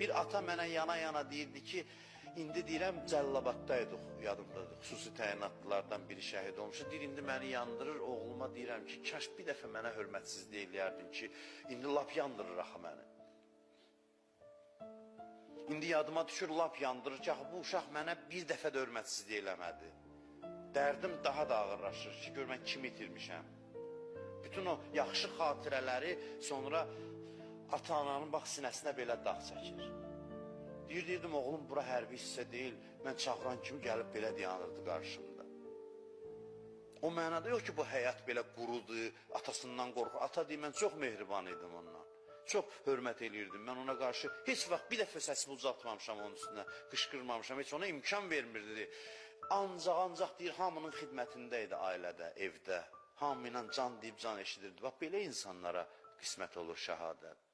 Bir ata mənə yana-yana deyirdi ki, indi deyirəm Cəllabaddayıq, yadımdadır, xüsusi təyinatlılardan biri şəhid olmuşdu. Deyir, indi məni yandırır, oğluma deyirəm ki, kaş bir dəfə mənə hörmətsizlik eləyərdin ki, indi lap yandırır axı məni. İndi yadıma düşür, lap yandırır ki, bu uşaq mənə bir dəfə də hörmətsizlik eləmədi. Dərdim daha da ağırlaşır ki, gör mən kimi itirmişəm. Bütün o yaxşı xatirələri sonra ata-ananın bax sinəsinə belə dağ çəkir. Deyirdim, oğlum, bura hərbi hissə deyil, mən çağıran kimi gəlib belə dayanırdı qarşımda. O mənada yox ki, bu həyat belə qurudur, atasından qorxur. Ata deyir, mən çox mehriban idim ondan. Çox hörmət eləyirdim. Mən ona qarşı heç vaxt bir dəfə səsimi uzatmamışam onun üstünə, qışqırmamışam, heç ona imkan vermirdi. Ancaq deyir, hamının xidmətində idi ailədə, evdə. Hamı ilə can deyib can eşidirdi. Bax, belə insanlara qismət olur şəhadət.